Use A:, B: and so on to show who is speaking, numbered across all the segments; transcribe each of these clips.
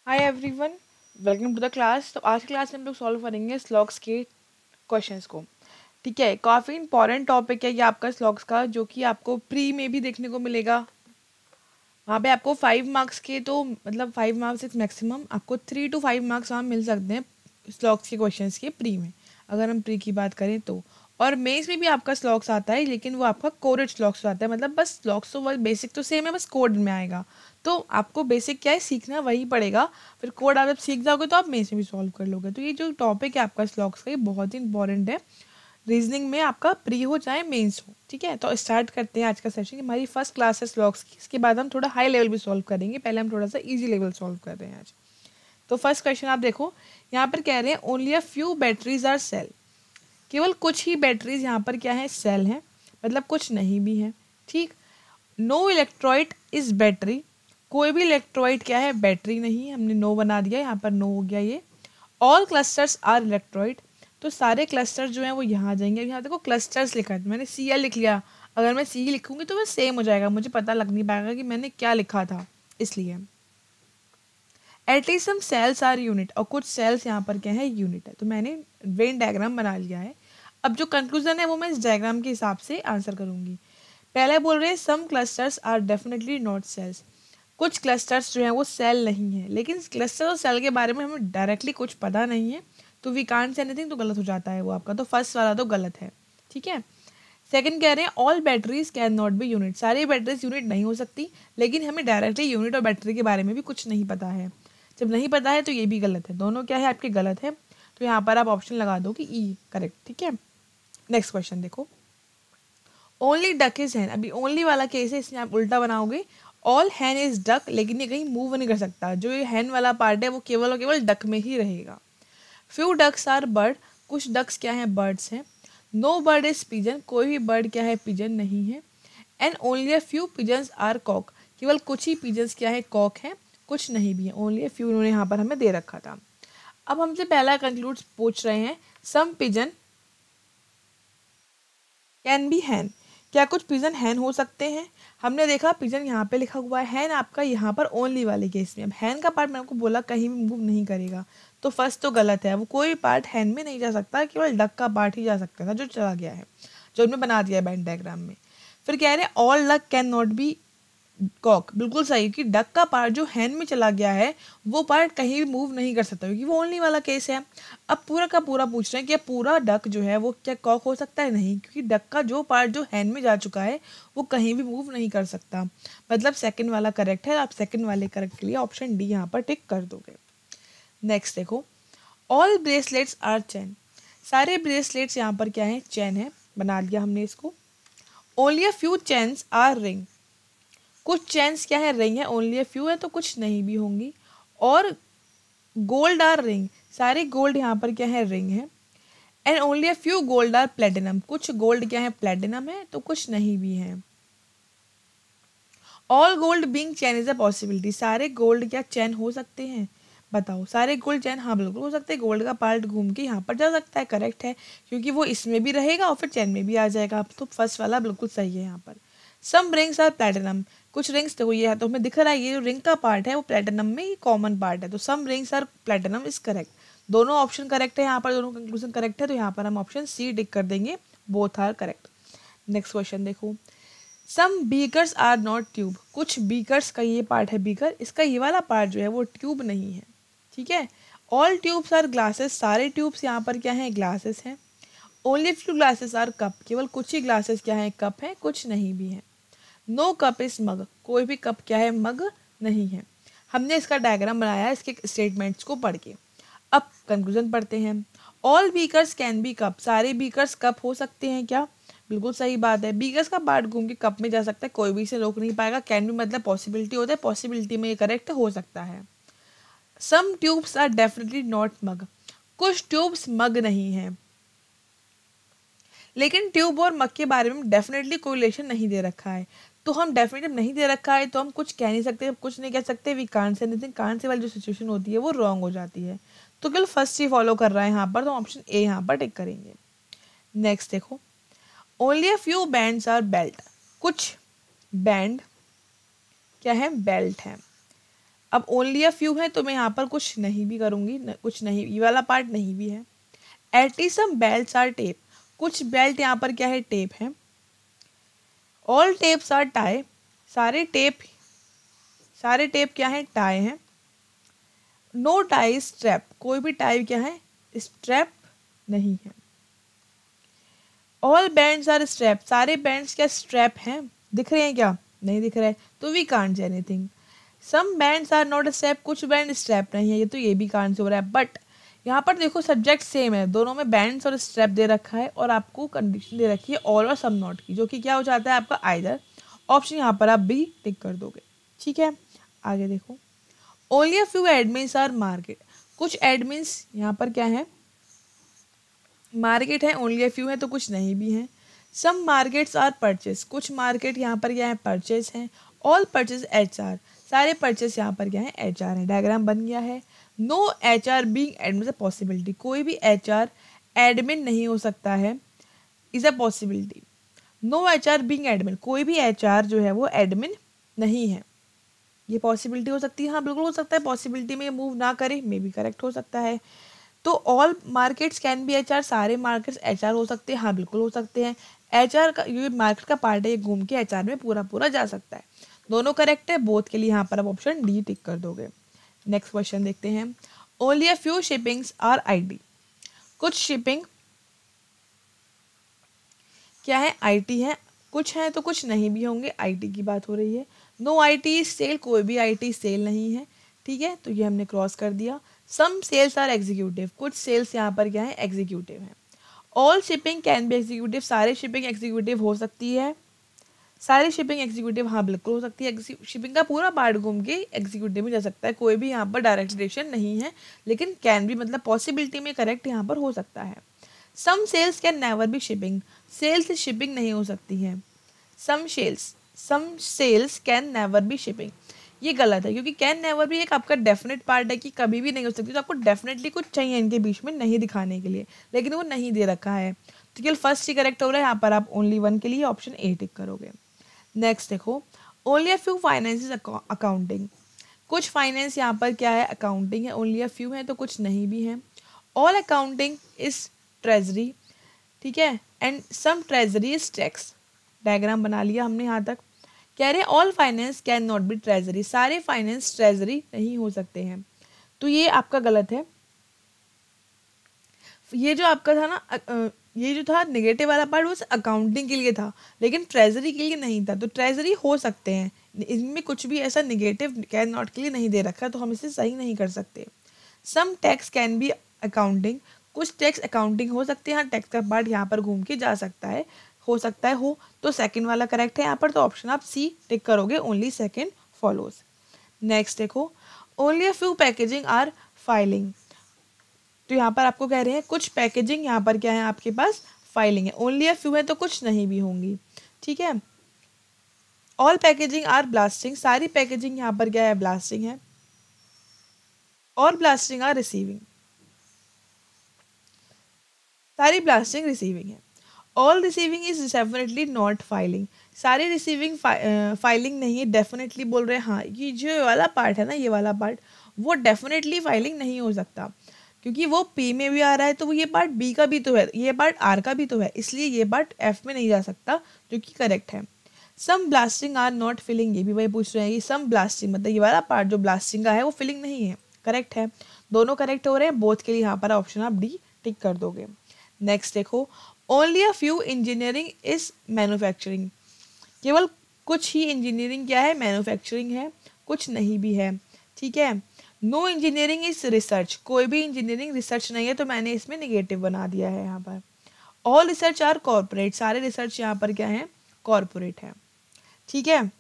A: Hi everyone, welcome to the class. तो आज की क्लास में हम लोग सॉल्व करेंगे स्लॉग्स के क्वेश्चंस को। ठीक है, काफ़ी इंपॉर्टेंट टॉपिक है ये आपका स्लॉग्स का, जो कि आपको प्री में भी देखने को मिलेगा। वहाँ पे आपको 5 मार्क्स के, तो मतलब 5 मार्क्स इज मैक्सिमम, आपको 3 to 5 मार्क्स वहाँ मिल सकते हैं स्लॉग्स के क्वेश्चंस के प्री में, अगर हम प्री की बात करें तो। और मेंस में भी आपका स्लॉग्स आता है, लेकिन वो आपका कोडेड स्लॉग्स आता है, मतलब बस स्लॉग्स तो बस बेसिक तो सेम है, बस कोड में आएगा। तो आपको बेसिक क्या है, सीखना वही पड़ेगा। फिर कोड आप जब सीख जाओगे तो आप मेंस में भी सॉल्व कर लोगे। तो ये जो टॉपिक है आपका स्लॉग्स का, ये बहुत ही इंपॉर्टेंट है रीजनिंग में, आपका प्री हो चाहे मेंस हो। ठीक है, तो स्टार्ट करते हैं आज का सेशन। हमारी फर्स्ट क्लास है स्लॉग्स की, इसके बाद हम थोड़ा हाई लेवल भी सॉल्व करेंगे। पहले हम थोड़ा सा इजी लेवल सॉल्व कर रहे हैं आज। तो फर्स्ट क्वेश्चन आप देखो, यहाँ पर कह रहे हैं only a few batteries are cell. केवल कुछ ही बैटरीज यहाँ पर क्या है, सेल हैं, मतलब कुछ नहीं भी है। ठीक। No electroid is battery. कोई भी इलेक्ट्रॉइड क्या है, बैटरी नहीं है। हमने नो बना दिया, यहाँ पर नो हो गया ये। All clusters are electroid. तो सारे क्लस्टर जो हैं वो यहाँ आ जाएंगे। यहाँ देखो क्लस्टर्स लिखा है, तो मैंने सी एल लिख लिया। अगर मैं सी लिखूंगी तो वह सेम हो जाएगा, मुझे पता लग नहीं पाएगा कि मैंने क्या लिखा था, इसलिए। At least some cells are unit, और कुछ सेल्स यहाँ पर क्या है, यूनिट है। तो मैंने वेन डायग्राम बना लिया है। अब जो कंक्लूजन है वो मैं इस डायग्राम के हिसाब से आंसर करूंगी। पहले बोल रहे हैं some clusters are definitely not cells. कुछ क्लस्टर्स जो हैं वो सेल नहीं है, लेकिन क्लस्टर और सेल के बारे में हमें डायरेक्टली कुछ पता नहीं है, तो वी कांट से एनीथिंग, तो गलत हो जाता है वो आपका। तो फर्स्ट वाला तो गलत है। ठीक है। सेकंड कह रहे हैं all batteries can not B unit. सारी बैटरीज यूनिट नहीं हो सकती, लेकिन हमें डायरेक्टली यूनिट और बैटरी के बारे में भी कुछ नहीं पता है। जब नहीं पता है तो ये भी गलत है, दोनों क्या है आपके गलत है। तो यहाँ पर आप ऑप्शन लगा दो कि ई करेक्ट। ठीक है। नेक्स्ट क्वेश्चन देखो, ओनली डक इज हैन। अभी ओनली वाला केस है, इसमें आप उल्टा बनाओगे। ऑल हैन इज डक, लेकिन ये कहीं मूव नहीं कर सकता। जो ये हैन वाला पार्ट है वो केवल और केवल डक में ही रहेगा। Few ducks are bird. कुछ डक्स क्या है, बर्ड्स हैं। No bird is pigeon. कोई भी बर्ड क्या है, पिजन नहीं है। And only a few pigeons are cock. केवल कुछ ही पिजन्स क्या है, कॉक है, कुछ नहीं भी है। ओनली अ फ्यू उन्होंने यहाँ पर हमें दे रखा था। अब हमसे पहला कंक्लूड पूछ रहे हैं, सम पिजन कैन बी हैन। क्या कुछ पिजन हैन हो सकते हैं। हमने देखा पिजन यहाँ पे लिखा हुआ है, हैन आपका यहाँ पर ओनली वाले केस में। अब हैन का पार्ट मैंने आपको बोला कहीं भी मूव नहीं करेगा, तो फर्स्ट तो गलत है। वो कोई पार्ट हैन में नहीं जा सकता, केवल डक का पार्ट ही जा सकता था, जो चला गया है, जो हमने बना दिया है बैंड डायग्राम में। फिर कह रहे हैं all duck can not be cock. बिल्कुल सही, कि डक का पार्ट जो हैंड में चला गया है वो पार्ट कहीं भी मूव नहीं कर सकता, क्योंकि वो ओनली वाला केस है। अब पूरा का पूरा पूछ रहे हैं कि पूरा डक जो है वो क्या कॉक हो सकता है, नहीं, क्योंकि डक का जो पार्ट जो हैंड में जा चुका है वो कहीं भी मूव नहीं कर सकता। मतलब सेकंड वाला करेक्ट है। आप सेकंड वाले करेक्ट के लिए ऑप्शन डी यहाँ पर टिक कर दोगे। नेक्स्ट देखो, ऑल ब्रेसलेट्स आर चैन। सारे ब्रेसलेट्स यहाँ पर क्या है, चैन है, बना लिया हमने इसको। Only a few chains R ring. कुछ चैन्स क्या है, रिंग है। ओनली अ फ्यू है तो कुछ नहीं भी होंगी। और गोल्ड आर रिंग। सारे गोल्ड यहाँ पर क्या है, रिंग है। And only a few gold are platinum. कुछ गोल्ड क्या है, प्लेटिनम है, तो कुछ नहीं भी है। All gold being chain is a possibility. सारे गोल्ड क्या चैन हो सकते हैं, बताओ। सारे गोल्ड चैन, हाँ बिल्कुल हो सकते हैं। गोल्ड का पार्ट घूम के यहाँ पर जा सकता है, करेक्ट है, क्योंकि वो इसमें भी रहेगा और फिर चैन में भी आ जाएगा। तो फर्स्ट वाला बिल्कुल सही है यहाँ पर। सम रिंग्स आर प्लेटिनम। कुछ रिंग्स देखो, ये तो हमें दिख रहा है, ये जो रिंग का पार्ट है वो प्लेटिनम में ही कॉमन पार्ट है, तो some rings are platinum is correct. दोनों ऑप्शन करेक्ट है यहाँ पर, दोनों कंक्लूजन करेक्ट है, तो यहाँ पर हम ऑप्शन सी टिक कर देंगे, both are correct. Next question देखो, some beakers are not tube. कुछ बीकर्स का ये पार्ट है बीकर, इसका ये वाला पार्ट जो है वो ट्यूब नहीं है। ठीक है। All tubes are glasses. सारे ट्यूब्स यहाँ पर क्या है, ग्लासेस हैं। Only few glasses are cup. केवल कुछ ही ग्लासेस क्या है, कप है, कुछ नहीं भी है। नो कप इज मग। कोई भी कप क्या है, मग नहीं है। हमने इसका डायग्राम बनाया है इसके स्टेटमेंट्स को पढ़ के। अब कंक्लूजन पढ़ते हैं। All beakers can be cup. सारे बीकर्स कप हो सकते हैं क्या, बिल्कुल सही बात है। बीकर्स का पार्ट घूम के कप में जा सकता है, कोई भी इसे रोक नहीं पाएगा। कैन भी मतलब पॉसिबिलिटी होता है, पॉसिबिलिटी में ये करेक्ट हो सकता है। सम ट्यूब्स आर डेफिनेटली नॉट मग। कुछ ट्यूब्स मग नहीं है, लेकिन ट्यूब और मग के बारे में डेफिनेटली कोरिलेशन नहीं दे रखा है। तो हम डेफिनेटली नहीं दे रखा है तो हम कुछ कह नहीं सकते, कुछ नहीं कह सकते। We can't say anything. Can't say वाली जो सिचुएशन होती है वो रॉन्ग हो जाती है, तो केवल फर्स्ट ही फॉलो कर रहा है यहाँ पर, तो ऑप्शन ए यहाँ पर टिक करेंगे। नेक्स्ट देखो, only a few bands are belt. कुछ बैंड क्या है, बेल्ट है। अब ओनली अ फ्यू है तो मैं यहाँ पर कुछ नहीं भी करूँगी, कुछ नहीं, ये वाला पार्ट नहीं भी है। At least some belts are tape, कुछ बेल्ट यहाँ पर क्या है, टेप है। ऑल टेप्स आर टाई, सारे टेप क्या है, टाई हैं। नो टाई स्ट्रैप, कोई भी टाई क्या है, स्ट्रैप नहीं है। ऑल बैंड्स आर स्ट्रैप, सारे बैंड्स क्या स्ट्रैप हैं, दिख रहे हैं क्या, नहीं दिख रहे, तो we can't say anything. Some bands are not strap, कुछ बैंड स्ट्रैप नहीं है, ये तो ये भी कांट से हो रहा है। बट यहाँ पर देखो सब्जेक्ट सेम है, दोनों में बैंड्स और स्ट्रैप दे रखा है और आपको कंडीशन दे रखी है ऑल और सम नॉट की, जो कि क्या हो जाता है आपका आइदर ऑप्शन, यहाँ पर आप बी टिक कर दोगे। ठीक है, आगे देखो। Only a few admins are market, कुछ एडमिन्स यहाँ पर क्या है, मार्केट है। ओनली अ फ्यू है तो कुछ नहीं भी है। सम मार्केट्स आर परचेस, कुछ मार्केट यहाँ पर क्या है, परचेस हैं। ऑल परचेस एच आर, सारे परचेस यहाँ पर क्या है, एच आर है। डायग्राम बन गया है। No H R being admin a possibility, कोई भी एच आर एडमिन नहीं हो सकता है, is a possibility. No H R being admin, कोई भी एच आर जो है वो एडमिन नहीं है, ये पॉसिबिलिटी हो सकती है। हाँ बिल्कुल हो सकता है, पॉसिबिलिटी में मूव ना करे, मे भी करेक्ट हो सकता है। तो all markets can be H R, सारे मार्केट्स एच आर हो सकते हैं, हाँ बिल्कुल हो सकते हैं। एच आर का ये मार्केट का पार्ट है, ये घूम के एच आर में पूरा पूरा जा सकता है। दोनों करेक्ट है, बोथ के लिए यहाँ पर आप ऑप्शन डी टिक कर दोगे। नेक्स्ट क्वेश्चन देखते हैं। Only a few shippings are IT, कुछ शिपिंग क्या है, आईटी है। कुछ है तो कुछ नहीं भी होंगे, आईटी की बात हो रही है। नो आईटी सेल, कोई भी आईटी सेल नहीं है। ठीक है, तो ये हमने क्रॉस कर दिया। सम सेल्स आर एग्जीक्यूटिव, कुछ सेल्स यहाँ पर क्या है, एग्जीक्यूटिव है। All shipping can be executive, सारे शिपिंग एग्जीक्यूटिव हो सकती है। सारी शिपिंग एग्जीक्यूटिव हाँ बिल्कुल हो सकती है। शिपिंग का पूरा पार्ट घूम के एग्जीक्यूटिव में जा सकता है, कोई भी यहाँ पर डायरेक्ट रिलेशन नहीं है, लेकिन कैन भी मतलब पॉसिबिलिटी में करेक्ट यहाँ पर हो सकता है। Some cells can never be shipping, cells से शिपिंग नहीं हो सकती है। Some cells can never be shipping, ये गलत है, क्योंकि कैन नेवर भी एक आपका डेफिनेट पार्ट है कि कभी भी नहीं हो सकती, तो आपको डेफिनेटली कुछ चाहिए इनके बीच में नहीं दिखाने के लिए, लेकिन वो नहीं दे रखा है, तो केवल फर्स्ट ही करेक्ट हो रहा है। यहाँ पर आप ओनली वन के लिए ऑप्शन ए टिक करोगे। नेक्स्ट देखो। Only a few finance is accounting, कुछ फाइनेंस यहाँ पर क्या है, अकाउंटिंग है। ओनली अ फ्यू है तो कुछ नहीं भी है। ऑल अकाउंटिंग इज ट्रेजरी, ठीक है, and some treasury is tax. Diagram बना लिया हमने यहाँ तक। कह रहे all finance can not be treasury, सारे फाइनेंस ट्रेजरी नहीं हो सकते हैं, तो ये आपका गलत है। ये जो आपका था ना, ये जो था नेगेटिव वाला पार्ट वो अकाउंटिंग के लिए था, लेकिन ट्रेजरी के लिए नहीं था, तो ट्रेजरी हो सकते हैं, इनमें कुछ भी ऐसा नेगेटिव कैन नॉट के लिए नहीं दे रखा, तो हम इसे सही नहीं कर सकते। सम टैक्स कैन बी अकाउंटिंग, कुछ टैक्स अकाउंटिंग हो सकते हैं, हाँ टैक्स का पार्ट यहाँ पर घूम के जा सकता है, हो सकता है हो, तो सेकंड वाला करेक्ट है यहाँ पर, तो ऑप्शन आप सी टिक करोगे, ओनली सेकंड फॉलोज। नेक्स्ट देखो। Only a few packaging are filing, तो यहाँ पर आपको कह रहे हैं कुछ पैकेजिंग यहाँ पर क्या है आपके पास, फाइलिंग है। ओनली अ फ्यू है तो कुछ नहीं भी होंगी। ठीक है, ऑल पैकेजिंग आर ब्लास्टिंग, सारी पैकेजिंग यहाँ पर क्या है, ब्लास्टिंग है। और ब्लास्टिंग आर रिसीविंग, सारी ब्लास्टिंग रिसीविंग है। All receiving is definitely not filing, सारी रिसीविंग फाइलिंग नहीं है, डेफिनेटली बोल रहे हैं। हाँ ये जो वाला पार्ट है ना, ये वाला पार्ट वो डेफिनेटली फाइलिंग नहीं हो सकता, क्योंकि वो पी में भी आ रहा है, तो वो ये पार्ट बी का भी तो है, ये पार्ट आर का भी तो है, इसलिए ये पार्ट एफ में नहीं जा सकता, जो कि करेक्ट है। सम ब्लास्टिंग आर नॉट फिलिंग, ये भी वही पूछ रहे हैं कि सम ब्लास्टिंग मतलब ये वाला पार्ट जो ब्लास्टिंग का है वो फिलिंग नहीं है, करेक्ट है। दोनों करेक्ट हो रहे हैं, बोथ के लिए यहाँ पर ऑप्शन आप डी टिक कर दोगे। नेक्स्ट देखो। Only a few engineering is manufacturing, केवल कुछ ही इंजीनियरिंग क्या है, मैन्युफैक्चरिंग है, कुछ नहीं भी है। ठीक है, नो इंजीनियरिंग इज रिसर्च, कोई भी इंजीनियरिंग रिसर्च नहीं है, तो मैंने इसमें निगेटिव बना दिया है यहाँ पर। ऑल रिसर्च आर कॉर्पोरेट, सारे रिसर्च यहाँ पर क्या है, कॉर्पोरेट है। ठीक है,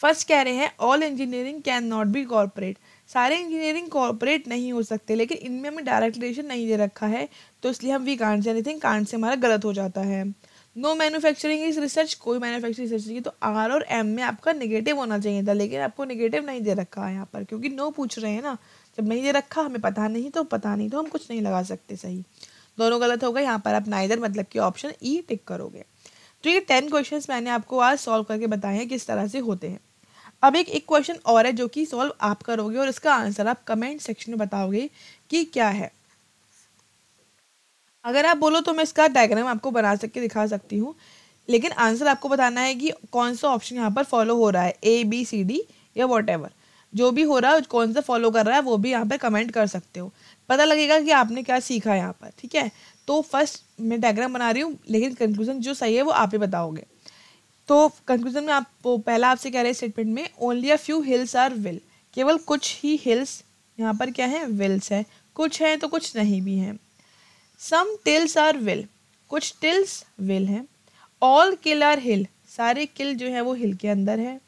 A: फर्स्ट कह रहे हैं all engineering can not B corporate, सारे इंजीनियरिंग कॉर्पोरेट नहीं हो सकते, लेकिन इनमें हमें डायरेक्ट रिलेशन नहीं दे रखा है, तो इसलिए हम we can't say anything, can't say हमारा गलत हो जाता है। नो मैन्युफैक्चरिंग इज रिसर्च, कोई मैन्युफैक्चरिंग रिसर्च नहीं, तो आर और एम में आपका नेगेटिव होना चाहिए था, लेकिन आपको नेगेटिव नहीं दे रखा है यहाँ पर, क्योंकि नो पूछ रहे हैं ना, जब नहीं दे रखा हमें पता नहीं तो पता नहीं, तो हम कुछ नहीं लगा सकते सही, दोनों गलत हो गए। यहाँ पर आप नाइदर मतलब कि ऑप्शन ई टिक करोगे। तो ये 10 क्वेश्चंस मैंने आपको आज सॉल्व करके बताए हैं किस तरह से होते हैं। अब एक क्वेश्चन और है जो कि सॉल्व आप करोगे और इसका आंसर आप कमेंट सेक्शन में बताओगे कि क्या है। अगर आप बोलो तो मैं इसका डायग्राम आपको बना के दिखा सकती हूँ, लेकिन आंसर आपको बताना है कि कौन सा ऑप्शन यहाँ पर फॉलो हो रहा है, ABCD या वॉट जो भी हो रहा है, कौन सा फॉलो कर रहा है वो भी यहाँ पर कमेंट कर सकते हो, पता लगेगा कि आपने क्या सीखा यहाँ पर। ठीक है, तो फर्स्ट मैं डायग्राम बना रही हूँ, लेकिन कंक्लूजन जो सही है वो आप ही बताओगे। तो कंक्लूजन में आप पहला आपसे कह रहे हैं स्टेटमेंट में, only a few hills are will, केवल कुछ ही हिल्स यहाँ पर क्या है, विल्स है, कुछ है तो कुछ नहीं भी है। सम टिल्स आर विल, कुछ टिल्स विल हैं। ऑल किल आर हिल, सारे किल जो है वो हिल के अंदर है।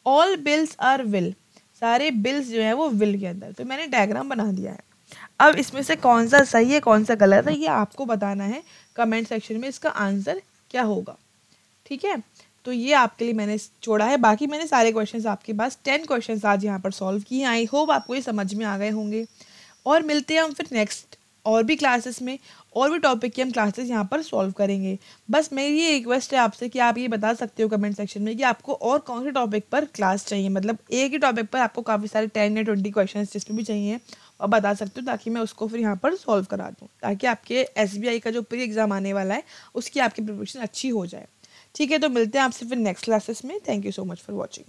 A: ऑल बिल्स आर विल, सारे बिल्स जो है वो विल के अंदर। तो मैंने डायग्राम बना दिया है। अब इसमें से कौन सा सही है कौन सा गलत है ये आपको बताना है कमेंट सेक्शन में, इसका आंसर क्या होगा। ठीक है, तो ये आपके लिए मैंने छोड़ा है। बाकी मैंने सारे क्वेश्चंस आपके पास 10 क्वेश्चंस आज यहाँ पर सॉल्व किए। आई होप आपको ये समझ में आ गए होंगे, और मिलते हैं हम फिर नेक्स्ट और भी क्लासेस में, और भी टॉपिक की हम क्लासेस यहाँ पर सॉल्व करेंगे। बस मेरी ये रिक्वेस्ट है आपसे कि आप ये बता सकते हो कमेंट सेक्शन में कि आपको और कौन से टॉपिक पर क्लास चाहिए, मतलब एक ही टॉपिक पर आपको काफ़ी सारे 10 या 20 क्वेश्चन जिसमें भी चाहिए और बता सकते हो, ताकि मैं उसको फिर यहाँ पर सॉल्व करा दूँ, ताकि आपके SBI का जो प्री एग्ज़ाम आने वाला है उसकी आपकी प्रिपरेशन अच्छी हो जाए। ठीक है, तो मिलते हैं आपसे फिर नेक्स्ट क्लासेस में। Thank you so much for watching.